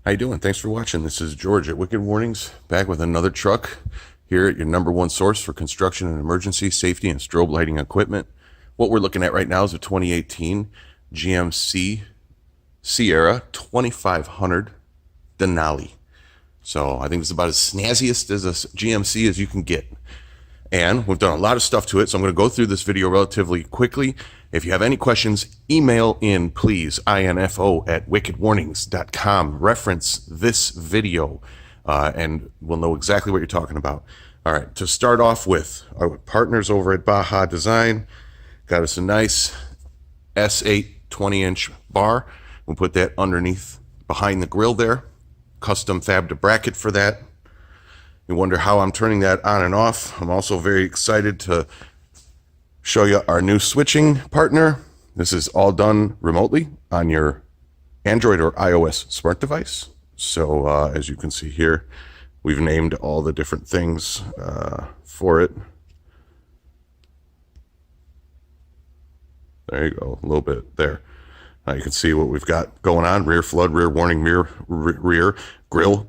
How you doing? Thanks for watching. This is George at Wicked Warnings, back with another truck here at your number one source for construction and emergency safety and strobe lighting equipment. What we're looking at right now is a 2018 GMC Sierra 2500 Denali. So I think it's about as snazziest as a GMC as you can get. And we've done a lot of stuff to it, so I'm going to go through this video relatively quickly. If you have any questions, email in, please, info@wickedwarnings.com. Reference this video, and we'll know exactly what you're talking about. All right, to start off with, our partners over at Baja Design got us a nice S8 20-inch bar. We'll put that underneath, behind the grill there. Custom fabbed a bracket for that. You wonder how I'm turning that on and off. I'm also very excited to show you our new switching partner. This is all done remotely on your Android or iOS smart device. So as you can see here, we've named all the different things for it. There you go, a little bit there. Now you can see what we've got going on. Rear flood, rear warning, rear grill,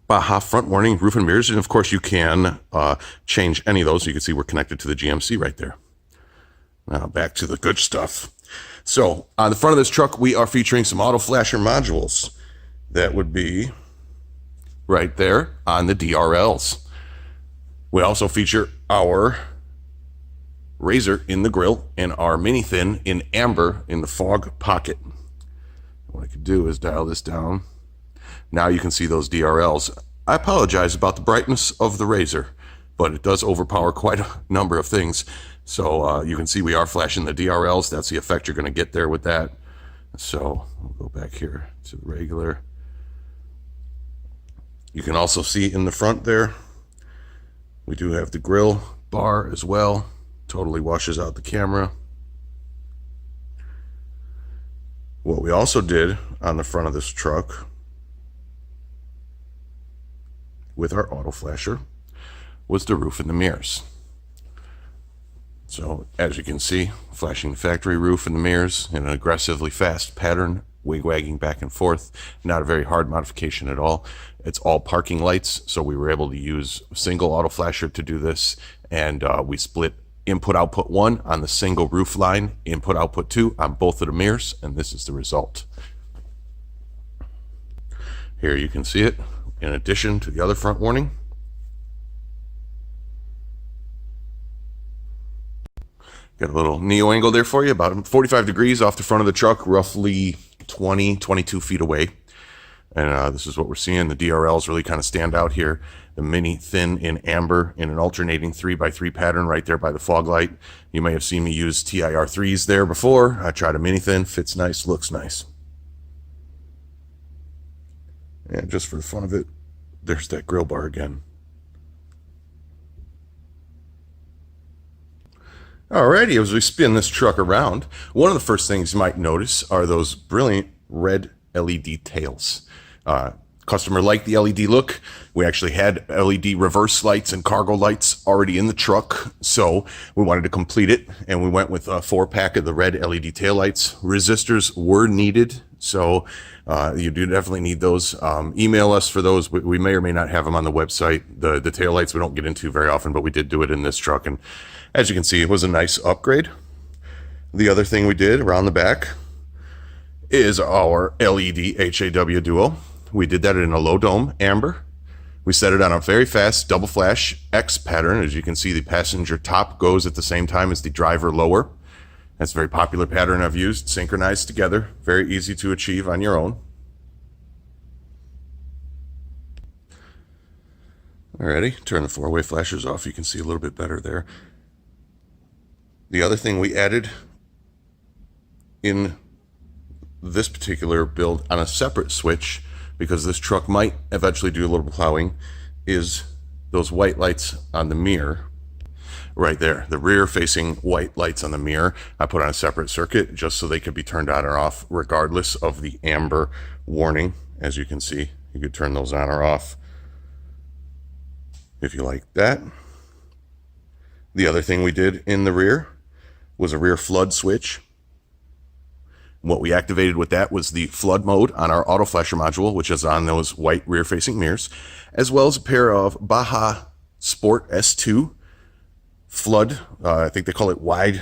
Baja front warning, roof and mirrors, and of course you can change any of those. You can see we're connected to the GMC right there. Now back to the good stuff. So on the front of this truck, we are featuring some auto flasher modules. That would be right there on the DRLs. We also feature our razor in the grill and our mini thin in amber in the fog pocket. What I could do is dial this down. Now you can see those DRLs. I apologize about the brightness of the razor, but it does overpower quite a number of things. So you can see we are flashing the DRLs. That's the effect you're going to get there with that. So we'll go back here to the regular. You can also see in the front there, we do have the grill bar as well. Totally washes out the camera. What we also did on the front of this truck with our auto flasher was the roof and the mirrors. So as you can see, flashing the factory roof and the mirrors in an aggressively fast pattern, wig-wagging back and forth. Not a very hard modification at all. It's all parking lights, so we were able to use a single auto flasher to do this, and we split input output 1 on the single roof line, input output 2 on both of the mirrors, and this is the result. Here you can see it in addition to the other front warning. Got a little neo angle there for you, about 45 degrees off the front of the truck, roughly 22 feet away. And this is what we're seeing. The DRLs really kind of stand out here. The mini thin in amber in an alternating 3x3 pattern right there by the fog light. You may have seen me use TIR3s there before. I tried a mini thin, fits nice, looks nice. And just for the fun of it, there's that grill bar again. Alrighty, as we spin this truck around, one of the first things you might notice are those brilliant red LED tails. Customer liked the LED look. We actually had LED reverse lights and cargo lights already in the truck, so we wanted to complete it, and we went with a 4-pack of the red LED tail lights. Resistors were needed, so you do definitely need those. Email us for those. We may or may not have them on the website. The tail lights we don't get into very often, but we did do it in this truck, and as you can see, it was a nice upgrade. The other thing we did around the back is our LED HAW duo. We did that in a low dome amber. We set it on a very fast double flash X pattern. As you can see, the passenger top goes at the same time as the driver lower. That's a very popular pattern I've used, synchronized together, very easy to achieve on your own. Alrighty, turn the 4-way flashers off. You can see a little bit better there. The other thing we added in this particular build on a separate switch, because this truck might eventually do a little plowing, is those white lights on the mirror right there. The rear facing white lights on the mirror I put on a separate circuit just so they could be turned on or off regardless of the amber warning. As you can see, you could turn those on or off if you like that. The other thing we did in the rear was a rear flood switch. What we activated with that was the flood mode on our auto flasher module, which is on those white rear-facing mirrors, as well as a pair of Baja Sport S2 flood, I think they call it wide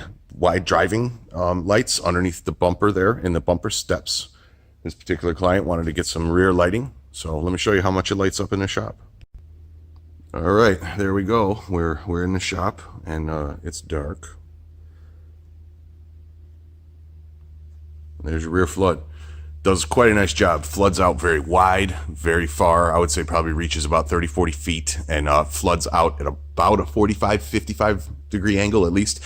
driving lights underneath the bumper there in the bumper steps. This particular client wanted to get some rear lighting, so let me show you how much it lights up in the shop. All right, there we go. We're in the shop, and it's dark. There's your rear flood. Does quite a nice job. Floods out very wide, very far. I would say probably reaches about 30, 40 feet, and floods out at about a 45, 55 degree angle at least.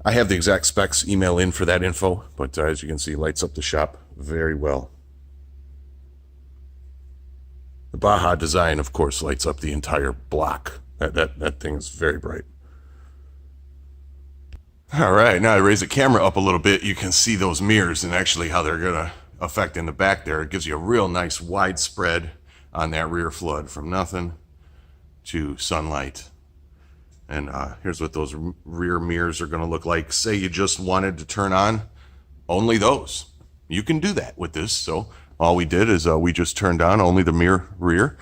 I have the exact specs, email in for that info, but as you can see, lights up the shop very well. The Baja design, of course, lights up the entire block. That thing is very bright. All right, now I raise the camera up a little bit. You can see those mirrors and actually how they're gonna affect in the back there. It gives you a real nice wide spread on that rear flood from nothing to sunlight. And here's what those rear mirrors are gonna look like. Say you just wanted to turn on only those. You can do that with this. So all we did is we just turned on only the mirror rear,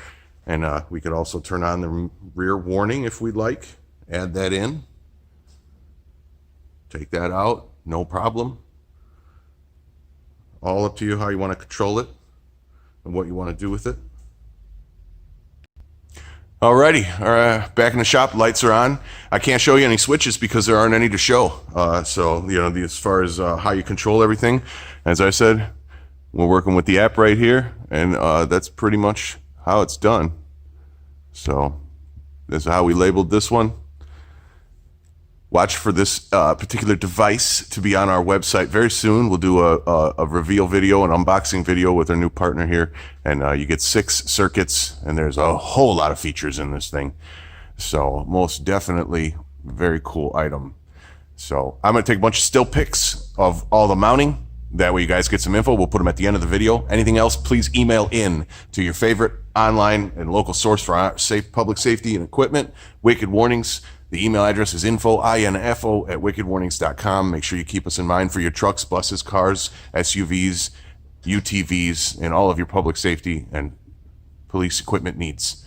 and we could also turn on the rear warning if we'd like. Add that in. Take that out, no problem. All up to you how you want to control it and what you want to do with it. Alrighty, back in the shop, lights are on. I can't show you any switches because there aren't any to show. So, you know, as far as how you control everything, as I said, we're working with the app right here, and that's pretty much how it's done. So, this is how we labeled this one. Watch for this particular device to be on our website very soon. We'll do a reveal video, an unboxing video with our new partner here. And you get 6 circuits, and there's a whole lot of features in this thing. So most definitely very cool item. So I'm going to take a bunch of still pics of all the mounting. That way you guys get some info. We'll put them at the end of the video. Anything else, please email in to your favorite online and local source for safe public safety and equipment, Wicked Warnings. The email address is info@wickedwarnings.com. Make sure you keep us in mind for your trucks, buses, cars, SUVs, UTVs, and all of your public safety and police equipment needs.